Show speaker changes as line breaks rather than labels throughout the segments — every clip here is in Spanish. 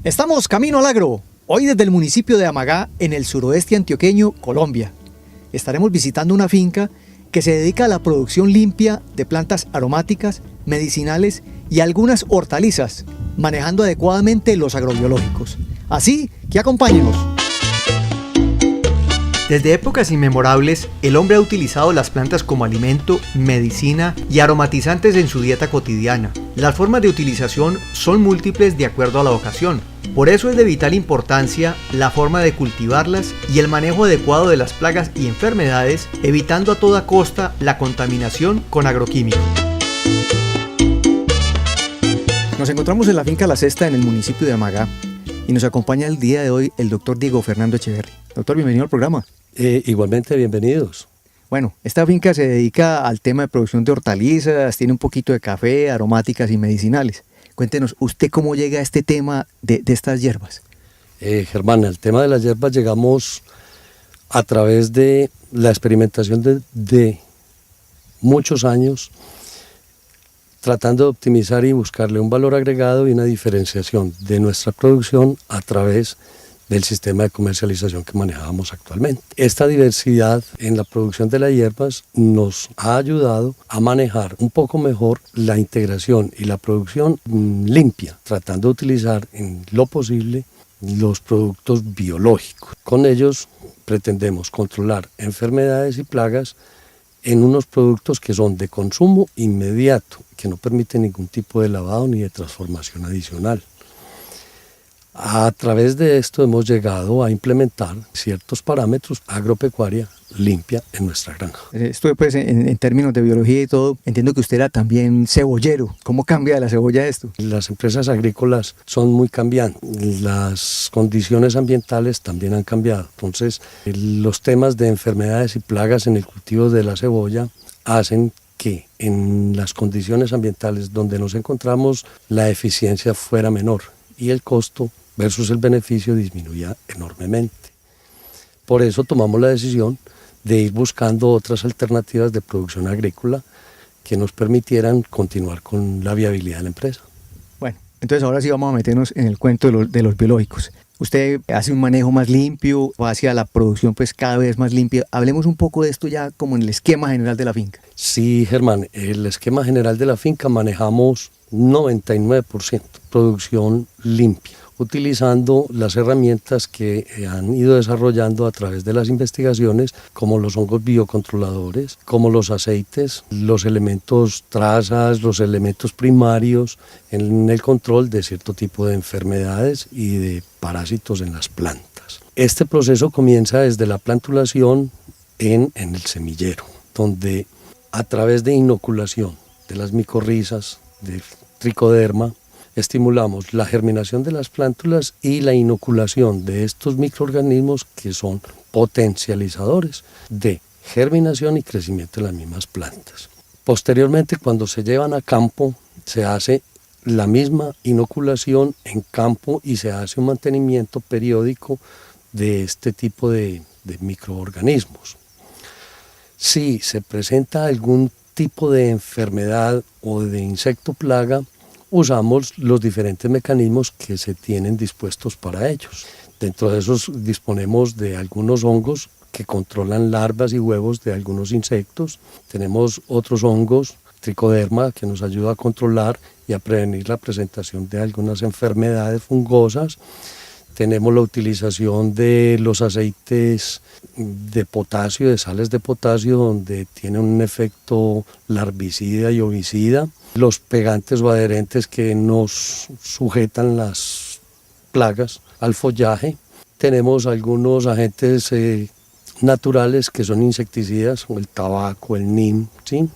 Estamos camino al agro, hoy desde el municipio de Amagá, en el suroeste antioqueño, Colombia. Estaremos visitando una finca que se dedica a la producción limpia de plantas aromáticas, medicinales y algunas hortalizas, manejando adecuadamente los agrobiológicos. Así que acompáñenos. Desde épocas inmemorables, el hombre ha utilizado las plantas como alimento, medicina y aromatizantes en su dieta cotidiana. Las formas de utilización son múltiples de acuerdo a la ocasión. Por eso es de vital importancia la forma de cultivarlas y el manejo adecuado de las plagas y enfermedades, evitando a toda costa la contaminación con agroquímicos. Nos encontramos en la finca La Cesta en el municipio de Amagá y nos acompaña el día de hoy el doctor Diego Fernando Echeverri. Doctor, bienvenido al programa.
Igualmente, bienvenidos.
Bueno, esta finca se dedica al tema de producción de hortalizas, tiene un poquito de café, aromáticas y medicinales. Cuéntenos, ¿usted cómo llega a este tema de estas hierbas?
Germán, al tema de las hierbas llegamos a través de la experimentación de muchos años, tratando de optimizar y buscarle un valor agregado y una diferenciación de nuestra producción a través del sistema de comercialización que manejábamos actualmente. Esta diversidad en la producción de las hierbas nos ha ayudado a manejar un poco mejor la integración y la producción limpia, tratando de utilizar en lo posible los productos biológicos. Con ellos pretendemos controlar enfermedades y plagas en unos productos que son de consumo inmediato, que no permiten ningún tipo de lavado ni de transformación adicional. A través de esto hemos llegado a implementar ciertos parámetros agropecuaria limpia en nuestra granja.
Esto pues en términos de biología y todo, entiendo que usted era también cebollero. ¿Cómo cambia de la cebolla esto?
Las empresas agrícolas son muy cambiantes, las condiciones ambientales también han cambiado. Entonces, los temas de enfermedades y plagas en el cultivo de la cebolla hacen que en las condiciones ambientales donde nos encontramos la eficiencia fuera menor y el costo versus el beneficio disminuía enormemente. Por eso tomamos la decisión de ir buscando otras alternativas de producción agrícola que nos permitieran continuar con la viabilidad de la empresa.
Bueno, entonces ahora sí vamos a meternos en el cuento de los biológicos. Usted hace un manejo más limpio, va hacia la producción pues cada vez más limpia. Hablemos un poco de esto ya como en el esquema general de la finca.
Sí, Germán, el esquema general de la finca manejamos 99% producción limpia, utilizando las herramientas que han ido desarrollando a través de las investigaciones, como los hongos biocontroladores, como los aceites, los elementos trazas, los elementos primarios en el control de cierto tipo de enfermedades y de parásitos en las plantas. Este proceso comienza desde la plantulación en el semillero, donde a través de inoculación de las micorrizas, del tricoderma, estimulamos la germinación de las plántulas y la inoculación de estos microorganismos que son potencializadores de germinación y crecimiento de las mismas plantas. Posteriormente, cuando se llevan a campo, se hace la misma inoculación en campo y se hace un mantenimiento periódico de este tipo de microorganismos. Si se presenta algún tipo de enfermedad o de insecto plaga, usamos los diferentes mecanismos que se tienen dispuestos para ellos. Dentro de esos disponemos de algunos hongos que controlan larvas y huevos de algunos insectos. Tenemos otros hongos, tricoderma, que nos ayuda a controlar y a prevenir la presentación de algunas enfermedades fungosas. Tenemos la utilización de los aceites de potasio, de sales de potasio, donde tienen un efecto larvicida y ovicida. Los pegantes o adherentes que nos sujetan las plagas al follaje. Tenemos algunos agentes naturales que son insecticidas, como el tabaco, el neem, ¿sí?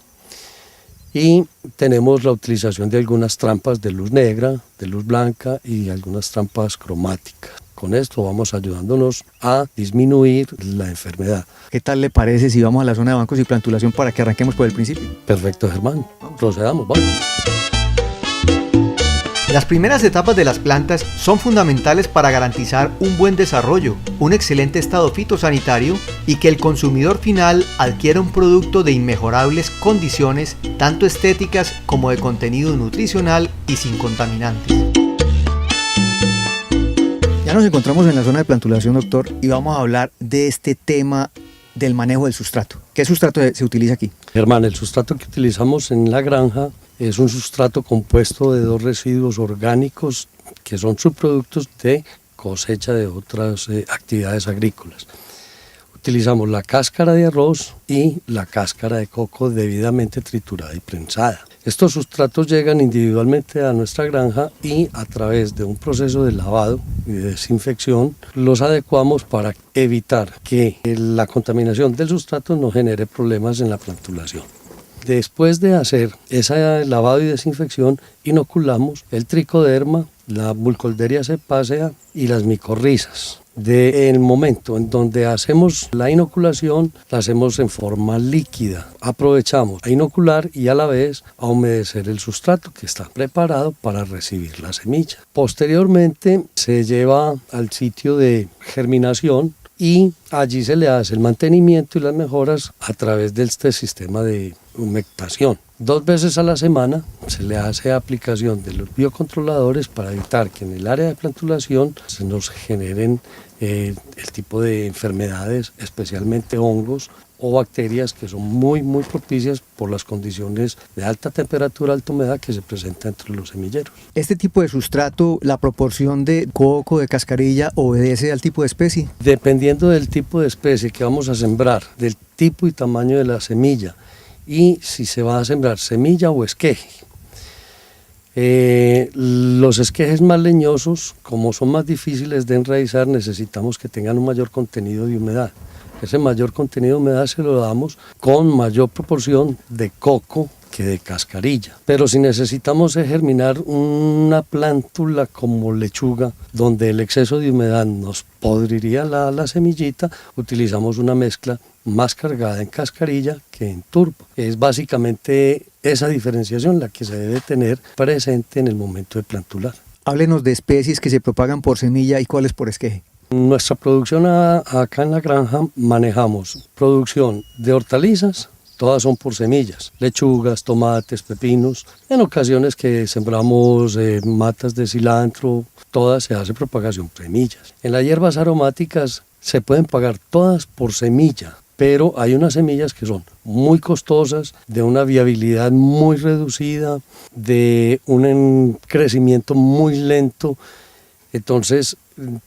Y tenemos la utilización de algunas trampas de luz negra, de luz blanca y algunas trampas cromáticas. Con esto vamos ayudándonos a disminuir la enfermedad.
¿Qué tal le parece si vamos a la zona de bancos y plantulación para que arranquemos por el principio?
Perfecto, Germán. Procedamos, vamos.
Las primeras etapas de las plantas son fundamentales para garantizar un buen desarrollo, un excelente estado fitosanitario y que el consumidor final adquiera un producto de inmejorables condiciones, tanto estéticas como de contenido nutricional y sin contaminantes. Ya nos encontramos en la zona de plantulación, doctor, y vamos a hablar de este tema del manejo del sustrato. ¿Qué sustrato se utiliza aquí?
Germán, el sustrato que utilizamos en la granja es un sustrato compuesto de 2 residuos orgánicos que son subproductos de cosecha de otras actividades agrícolas. Utilizamos la cáscara de arroz y la cáscara de coco debidamente triturada y prensada. Estos sustratos llegan individualmente a nuestra granja y a través de un proceso de lavado y de desinfección los adecuamos para evitar que la contaminación del sustrato no genere problemas en la plantulación. Después de hacer ese lavado y desinfección, inoculamos el tricoderma, la Burkholderia cepacia y las micorrizas. Del momento en donde hacemos la inoculación, la hacemos en forma líquida. Aprovechamos a inocular y a la vez a humedecer el sustrato que está preparado para recibir la semilla. Posteriormente se lleva al sitio de germinación y allí se le hace el mantenimiento y las mejoras a través de este sistema de humectación. 2 veces a la semana se le hace aplicación de los biocontroladores para evitar que en el área de plantulación se nos generen el tipo de enfermedades, especialmente hongos o bacterias que son muy propicias por las condiciones de alta temperatura, alta humedad que se presentan entre los semilleros.
¿Este tipo de sustrato, la proporción de coco, de cascarilla, obedece al tipo de especie?
Dependiendo del tipo de especie que vamos a sembrar, del tipo y tamaño de la semilla y si se va a sembrar semilla o esqueje. Los esquejes más leñosos, como son más difíciles de enraizar, necesitamos que tengan un mayor contenido de humedad. Ese mayor contenido de humedad se lo damos con mayor proporción de coco que de cascarilla. Pero si necesitamos germinar una plántula como lechuga, donde el exceso de humedad nos podriría la semillita, utilizamos una mezcla más cargada en cascarilla que en turba. Es básicamente esa diferenciación la que se debe tener presente en el momento de plantular.
Háblenos de especies que se propagan por semilla y cuáles por esqueje.
Nuestra producción acá en la granja manejamos producción de hortalizas, todas son por semillas, lechugas, tomates, pepinos. En ocasiones que sembramos matas de cilantro, todas se hace propagación por semillas. En las hierbas aromáticas se pueden pagar todas por semilla, pero hay unas semillas que son muy costosas, de una viabilidad muy reducida, de un crecimiento muy lento. Entonces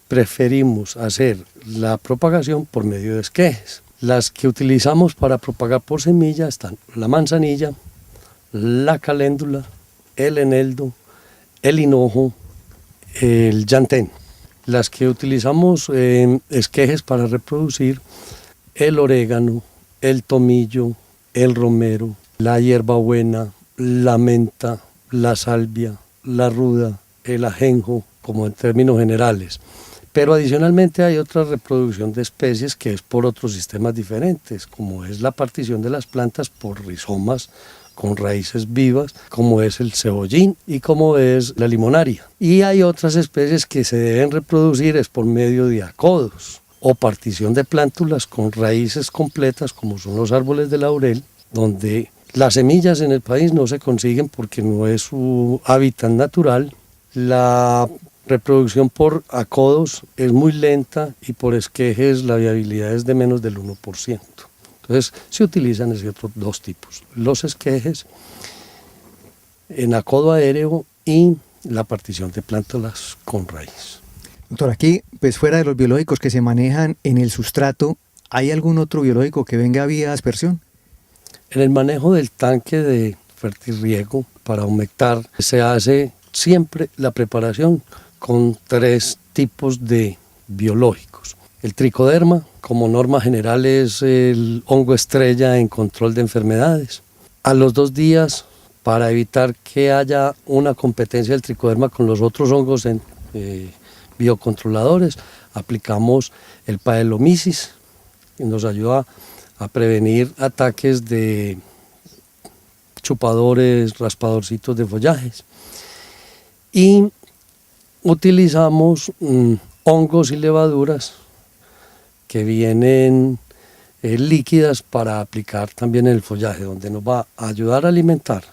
preferimos hacer la propagación por medio de esquejes. Las que utilizamos para propagar por semilla están la manzanilla, la caléndula, el eneldo, el hinojo, el llantén. Las que utilizamos en esquejes para reproducir, el orégano, el tomillo, el romero, la hierbabuena, la menta, la salvia, la ruda, el ajenjo, como en términos generales. Pero adicionalmente hay otra reproducción de especies que es por otros sistemas diferentes, como es la partición de las plantas por rizomas con raíces vivas, como es el cebollín y como es la limonaria. Y hay otras especies que se deben reproducir es por medio de acodos o partición de plántulas con raíces completas, como son los árboles de laurel, donde las semillas en el país no se consiguen porque no es su hábitat natural. La reproducción por acodos es muy lenta y por esquejes la viabilidad es de menos del 1%. Entonces se utilizan esos otros 2 tipos, los esquejes en acodo aéreo y la partición de plántulas con raíz.
Doctor, aquí, pues fuera de los biológicos que se manejan en el sustrato, ¿hay algún otro biológico que venga vía aspersión?
En el manejo del tanque de fertirriego para humectar se hace siempre la preparación con 3 tipos de biológicos. El tricoderma, como norma general, es el hongo estrella en control de enfermedades. A los 2 días, para evitar que haya una competencia del tricoderma con los otros hongos biocontroladores, aplicamos el paelomisis, que nos ayuda a prevenir ataques de chupadores, raspadorcitos de follajes. Y utilizamos hongos y levaduras que vienen líquidas para aplicar también en el follaje, donde nos va a ayudar a alimentar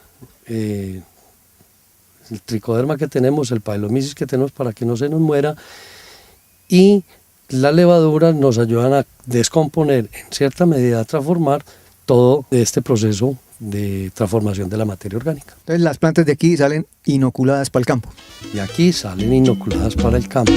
el tricoderma que tenemos, el paelomisis que tenemos para que no se nos muera, y las levaduras nos ayudan a descomponer, en cierta medida a transformar todo este proceso de transformación de la materia orgánica.
Entonces las plantas de aquí salen inoculadas para el campo.
Y aquí salen inoculadas para el campo.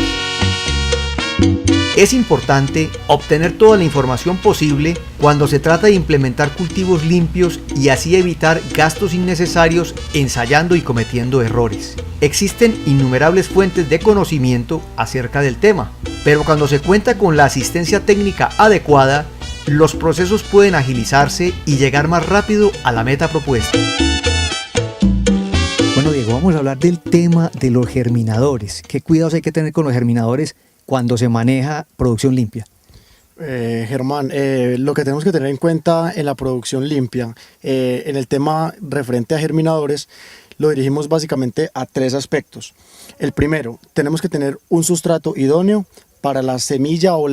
Es importante obtener toda la información posible cuando se trata de implementar cultivos limpios y así evitar gastos innecesarios ensayando y cometiendo errores. Existen innumerables fuentes de conocimiento acerca del tema, pero cuando se cuenta con la asistencia técnica adecuada, los procesos pueden agilizarse y llegar más rápido a la meta propuesta. Bueno, Diego, vamos a hablar del tema de los germinadores. ¿Qué cuidados hay que tener con los germinadores cuando se maneja producción limpia?
Germán, lo que tenemos que tener en cuenta en la producción limpia, en el tema referente a germinadores, lo dirigimos básicamente a 3 aspectos. El primero, tenemos que tener un sustrato idóneo para la semilla o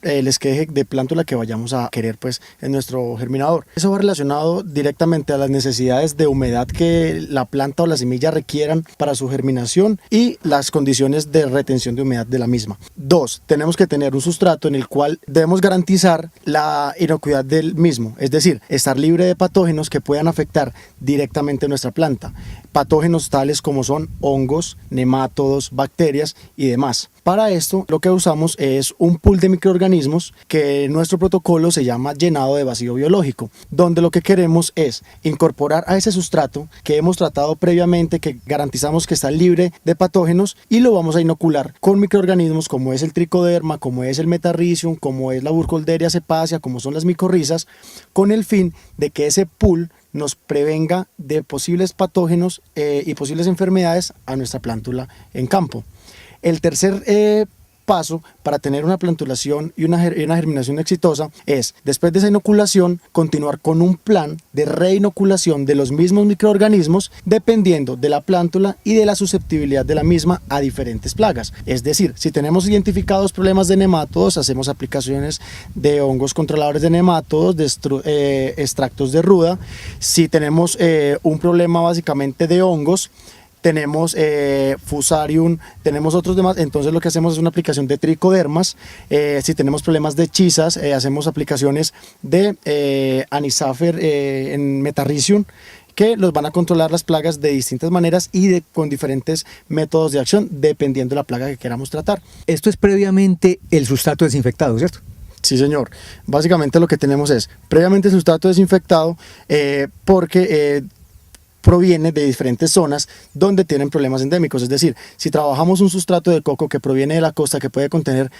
el esqueje de plántula que vayamos a querer pues en nuestro germinador. Eso va relacionado directamente a las necesidades de humedad que la planta o la semilla requieran para su germinación y las condiciones de retención de humedad de la misma. 2, tenemos que tener un sustrato en el cual debemos garantizar la inocuidad del mismo, es decir, estar libre de patógenos que puedan afectar directamente nuestra planta. Patógenos tales como son hongos, nemátodos, bacterias y demás. Para esto lo que usamos es un pool de microorganismos que en nuestro protocolo se llama llenado de vacío biológico, donde lo que queremos es incorporar a ese sustrato que hemos tratado previamente, que garantizamos que está libre de patógenos, y lo vamos a inocular con microorganismos como es el tricoderma, como es el metarrhizium, como es la Burkholderia cepacia, como son las micorrizas, con el fin de que ese pool nos prevenga de posibles patógenos y posibles enfermedades a nuestra plántula en campo. El tercer paso para tener una plantulación y una germinación exitosa es, después de esa inoculación, continuar con un plan de reinoculación de los mismos microorganismos dependiendo de la plántula y de la susceptibilidad de la misma a diferentes plagas. Es decir, si tenemos identificados problemas de nemátodos, hacemos aplicaciones de hongos controladores de nemátodos, de extractos de ruda. Si tenemos un problema básicamente de hongos, tenemos Fusarium, tenemos otros demás, entonces lo que hacemos es una aplicación de tricodermas. Si tenemos problemas de chisas, hacemos aplicaciones de Anisafer en Metarrhizium, que los van a controlar las plagas de distintas maneras y con diferentes métodos de acción, dependiendo de la plaga que queramos tratar.
Esto es previamente el sustrato desinfectado, ¿cierto?
Sí, señor. Básicamente lo que tenemos es previamente el sustrato desinfectado porque proviene de diferentes zonas donde tienen problemas endémicos. Es decir, si trabajamos un sustrato de coco que proviene de la costa, que puede contener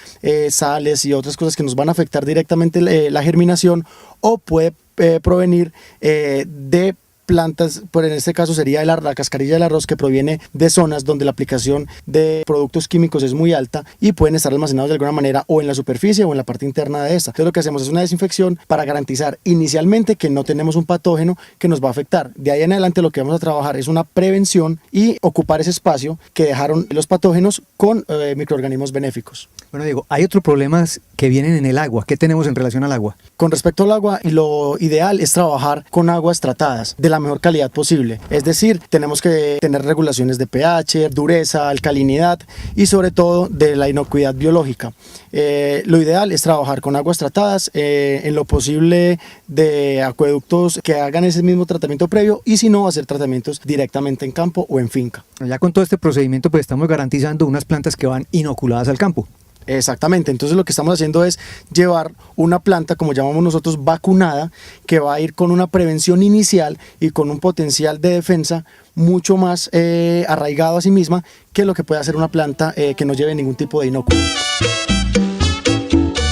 sales y otras cosas que nos van a afectar directamente la germinación, o puede provenir de plantas, pues en este caso sería la cascarilla del arroz, que proviene de zonas donde la aplicación de productos químicos es muy alta y pueden estar almacenados de alguna manera o en la superficie o en la parte interna de esta. Entonces lo que hacemos es una desinfección para garantizar inicialmente que no tenemos un patógeno que nos va a afectar. De ahí en adelante lo que vamos a trabajar es una prevención y ocupar ese espacio que dejaron los patógenos con microorganismos benéficos.
Bueno, Diego, hay otros problemas que vienen en el agua. ¿Qué tenemos en relación al agua?
Con respecto al agua, lo ideal es trabajar con aguas tratadas de la mejor calidad posible. Es decir, tenemos que tener regulaciones de pH, dureza, alcalinidad y sobre todo de la inocuidad biológica. Lo ideal es trabajar con aguas tratadas, en lo posible de acueductos que hagan ese mismo tratamiento previo, y si no, hacer tratamientos directamente en campo o en finca.
Ya con todo este procedimiento pues estamos garantizando unas plantas que van inoculadas al campo.
Exactamente, entonces lo que estamos haciendo es llevar una planta, como llamamos nosotros, vacunada, que va a ir con una prevención inicial y con un potencial de defensa mucho más arraigado a sí misma que lo que puede hacer una planta que no lleve ningún tipo de inóculo.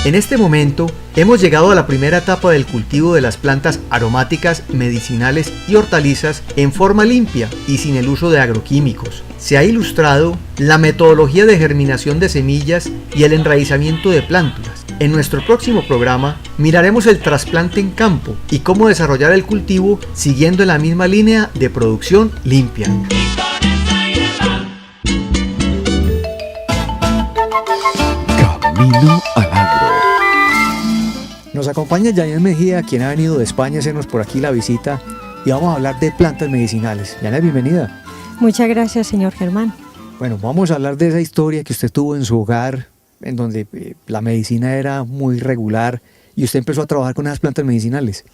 En este momento hemos llegado a la primera etapa del cultivo de las plantas aromáticas, medicinales y hortalizas en forma limpia y sin el uso de agroquímicos. Se ha ilustrado la metodología de germinación de semillas y el enraizamiento de plántulas. En nuestro próximo programa miraremos el trasplante en campo y cómo desarrollar el cultivo siguiendo la misma línea de producción limpia.
Camino al Agro.
Nos acompaña Janet Mejía, quien ha venido de España a hacernos por aquí la visita, y vamos a hablar de plantas medicinales. Janet, bienvenida.
Muchas gracias, señor Germán.
Bueno, vamos a hablar de esa historia que usted tuvo en su hogar en donde la medicina era muy regular y usted empezó a trabajar con esas plantas medicinales.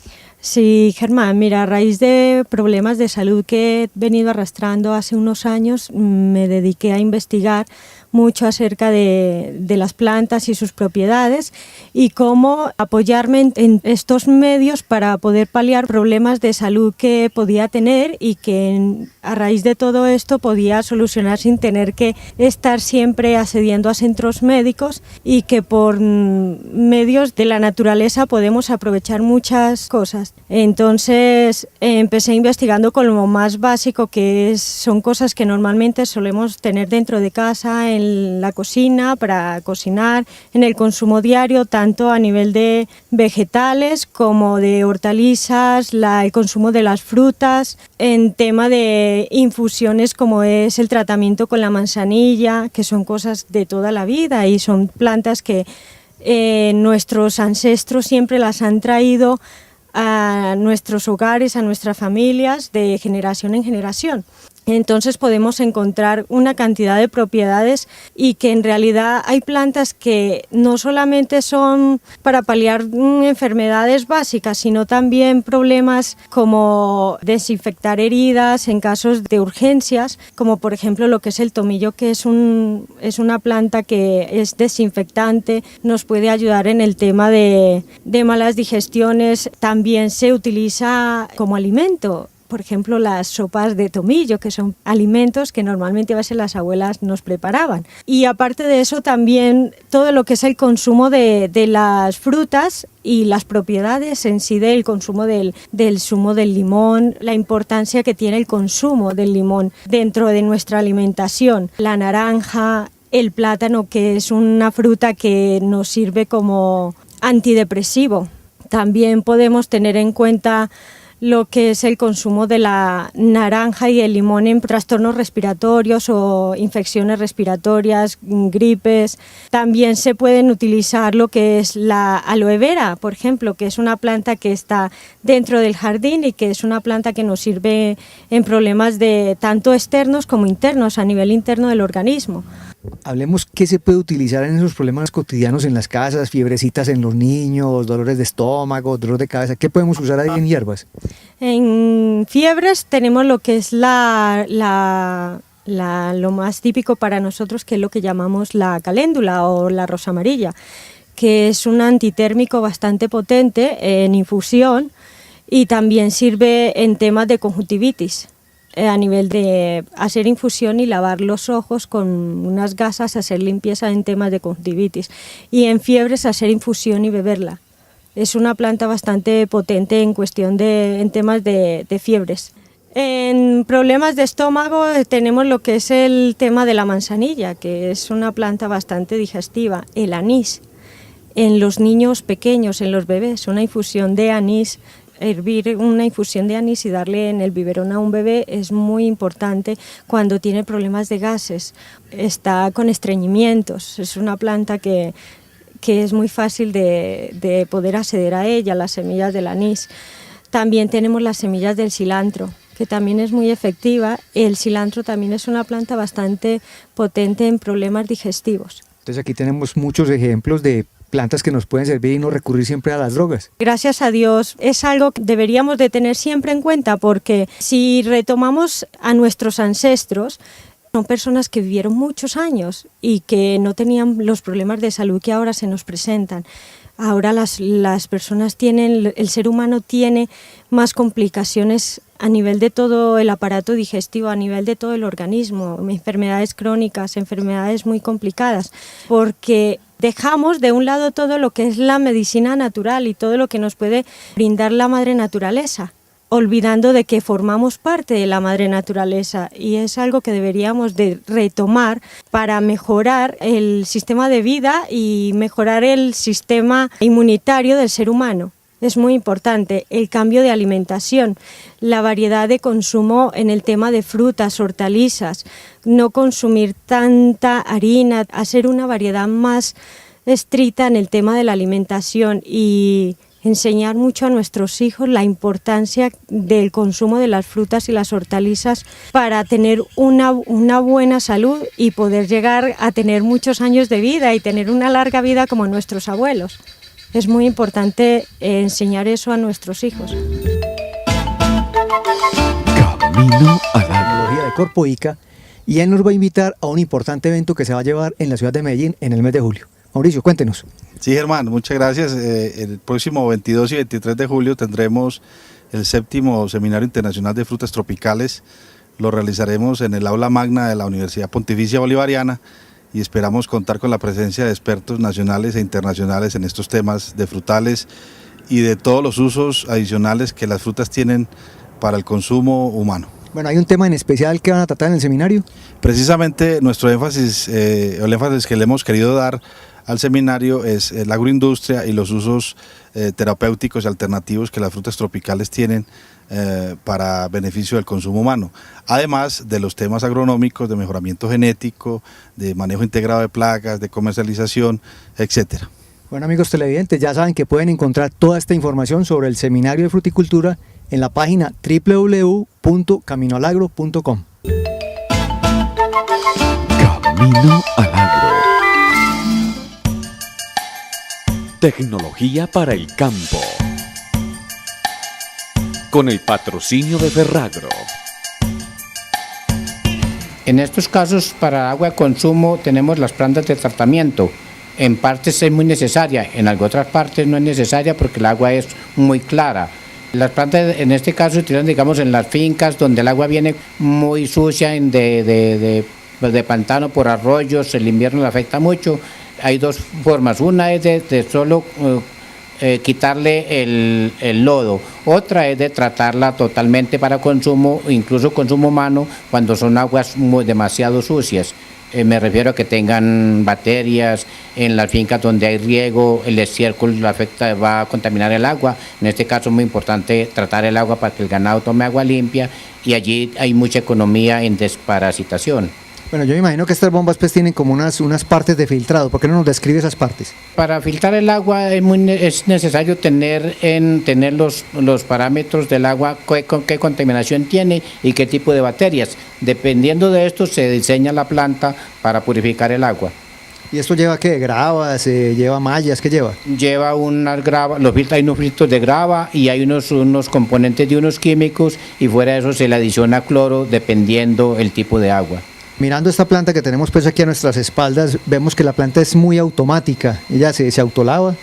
Sí, Germán, mira, a raíz de problemas de salud que he venido arrastrando hace unos años, me dediqué a investigar mucho acerca de las plantas y sus propiedades y cómo apoyarme en estos medios para poder paliar problemas de salud que podía tener y que a raíz de todo esto podía solucionar sin tener que estar siempre accediendo a centros médicos y que por medios de la naturaleza podemos aprovechar muchas cosas. Entonces empecé investigando con lo más básico que son cosas que normalmente solemos tener dentro de casa, en la cocina, para cocinar, en el consumo diario, tanto a nivel de vegetales como de hortalizas, el consumo de las frutas, en tema de infusiones como es el tratamiento con la manzanilla, que son cosas de toda la vida y son plantas que nuestros ancestros siempre las han traído a nuestros hogares, a nuestras familias, de generación en generación. Entonces podemos encontrar una cantidad de propiedades y que en realidad hay plantas que no solamente son para paliar enfermedades básicas, sino también problemas como desinfectar heridas en casos de urgencias, como por ejemplo lo que es el tomillo, que es una planta que es desinfectante, nos puede ayudar en el tema de malas digestiones. También se utiliza como alimento. Por ejemplo, las sopas de tomillo, que son alimentos que normalmente a veces las abuelas nos preparaban. Y aparte de eso, también todo lo que es el consumo de las frutas y las propiedades en sí del consumo del zumo del limón, la importancia que tiene el consumo del limón dentro de nuestra alimentación, la naranja, el plátano, que es una fruta que nos sirve como antidepresivo. También podemos tener en cuenta lo que es el consumo de la naranja y el limón en trastornos respiratorios o infecciones respiratorias, gripes. También se pueden utilizar lo que es la aloe vera, por ejemplo, que es una planta que está dentro del jardín y que es una planta que nos sirve en problemas de tanto externos como internos, a nivel interno del organismo.
Hablemos qué se puede utilizar en esos problemas cotidianos en las casas, fiebrecitas en los niños, dolores de estómago, dolor de cabeza. ¿Qué podemos usar ahí en hierbas?
En fiebres tenemos lo que es lo más típico para nosotros, que es lo que llamamos la caléndula o la rosa amarilla, que es un antitérmico bastante potente en infusión y también sirve en temas de conjuntivitis. A nivel de hacer infusión y lavar los ojos con unas gasas, hacer limpieza en temas de conjuntivitis, y en fiebres hacer infusión y beberla. Es una planta bastante potente en temas de fiebres. En problemas de estómago tenemos lo que es el tema de la manzanilla, que es una planta bastante digestiva, el anís. En los niños pequeños, en los bebés, una infusión de anís, hervir una infusión de anís y darle en el biberón a un bebé es muy importante cuando tiene problemas de gases, está con estreñimientos. Es una planta que es muy fácil de poder acceder a ella, las semillas del anís. También tenemos las semillas del cilantro, que también es muy efectiva. El cilantro también es una planta bastante potente en problemas digestivos.
Entonces aquí tenemos muchos ejemplos de plantas que nos pueden servir y no recurrir siempre a las drogas.
Gracias a Dios es algo que deberíamos de tener siempre en cuenta, porque si retomamos a nuestros ancestros, son personas que vivieron muchos años y que no tenían los problemas de salud que ahora se nos presentan. Ahora las personas el ser humano tiene más complicaciones a nivel de todo el aparato digestivo, a nivel de todo el organismo, enfermedades crónicas, enfermedades muy complicadas, porque dejamos de un lado todo lo que es la medicina natural y todo lo que nos puede brindar la madre naturaleza, olvidando de que formamos parte de la madre naturaleza, y es algo que deberíamos de retomar para mejorar el sistema de vida y mejorar el sistema inmunitario del ser humano. Es muy importante el cambio de alimentación, la variedad de consumo en el tema de frutas, hortalizas, no consumir tanta harina, hacer una variedad más estricta en el tema de la alimentación y enseñar mucho a nuestros hijos la importancia del consumo de las frutas y las hortalizas para tener una buena salud y poder llegar a tener muchos años de vida y tener una larga vida como nuestros abuelos. Es muy importante enseñar eso a nuestros hijos.
Camino a la tecnología de Corpo ICA, y él nos va a invitar a un importante evento que se va a llevar en la ciudad de Medellín en el mes de julio. Mauricio, cuéntenos.
Sí, Germán, muchas gracias. El próximo 22 y 23 de julio tendremos el 7º Seminario Internacional de Frutas Tropicales. Lo realizaremos en el aula magna de la Universidad Pontificia Bolivariana y esperamos contar con la presencia de expertos nacionales e internacionales en estos temas de frutales y de todos los usos adicionales que las frutas tienen para el consumo humano.
Bueno, ¿hay un tema en especial que van a tratar en el seminario?
Precisamente nuestro énfasis, el énfasis que le hemos querido dar al seminario es la agroindustria y los usos terapéuticos y alternativos que las frutas tropicales tienen para beneficio del consumo humano, además de los temas agronómicos de mejoramiento genético, de manejo integrado de plagas, de comercialización, etcétera.
Bueno, amigos televidentes, ya saben que pueden encontrar toda esta información sobre el seminario de fruticultura en la página www.caminoalagro.com.
Camino al Agro. Tecnología para el campo. Con el patrocinio de Ferragro.
En estos casos, para agua de consumo, tenemos las plantas de tratamiento. En partes es muy necesaria, en otras partes no es necesaria porque el agua es muy clara. Las plantas en este caso se utilizan, digamos, en las fincas donde el agua viene muy sucia de pantano por arroyos, el invierno le afecta mucho. Hay dos formas, una es de solo quitarle el lodo, otra es de tratarla totalmente para consumo, incluso consumo humano, cuando son aguas demasiado sucias. Me refiero a que tengan bacterias en las fincas donde hay riego, el estiércol va a contaminar el agua. En este caso es muy importante tratar el agua para que el ganado tome agua limpia y allí hay mucha economía en desparasitación.
Bueno, yo me imagino que estas bombas pues tienen como unas partes de filtrado. ¿Por qué no nos describe esas partes?
Para filtrar el agua es necesario tener los parámetros del agua, qué contaminación tiene y qué tipo de bacterias. Dependiendo de esto se diseña la planta para purificar el agua.
¿Y esto lleva qué? ¿Gravas? ¿Lleva mallas? ¿Qué lleva?
Lleva unas gravas, hay unos filtros de grava y hay unos componentes de unos químicos y fuera de eso se le adiciona cloro dependiendo el tipo de agua.
Mirando esta planta que tenemos pues aquí a nuestras espaldas, vemos que la planta es muy automática. ¿Ella se autolava?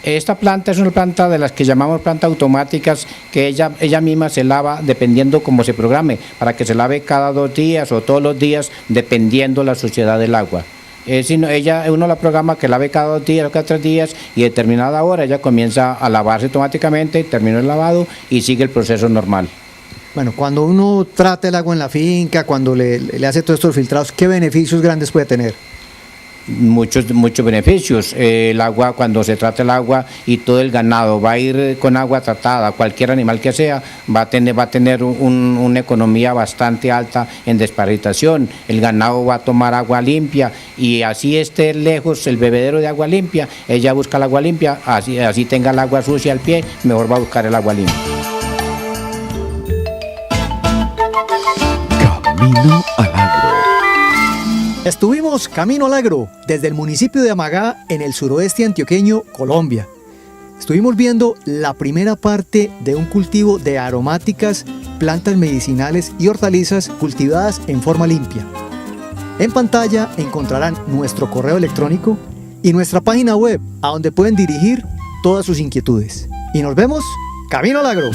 Esta planta es una planta de las que llamamos plantas automáticas, que ella misma se lava dependiendo cómo se programe, para que se lave cada 2 días o todos los días, dependiendo la suciedad del agua. Uno la programa que lave cada 2 días o cada 3 días y a determinada hora ella comienza a lavarse automáticamente, termina el lavado y sigue el proceso normal.
Bueno, cuando uno trata el agua en la finca, cuando le hace todos estos filtrados, ¿qué beneficios grandes puede tener?
Muchos beneficios. El agua, cuando se trata el agua y todo el ganado va a ir con agua tratada, cualquier animal que sea, va a tener una economía bastante alta en desparasitación. El ganado va a tomar agua limpia y así esté lejos el bebedero de agua limpia, ella busca el agua limpia, así tenga el agua sucia al pie, mejor va a buscar el agua limpia.
Camino al Agro.
Estuvimos Camino al Agro desde el municipio de Amagá en el suroeste antioqueño, Colombia. Estuvimos viendo la primera parte de un cultivo de aromáticas, plantas medicinales y hortalizas cultivadas en forma limpia. En pantalla encontrarán nuestro correo electrónico y nuestra página web a donde pueden dirigir todas sus inquietudes. Y nos vemos Camino al Agro.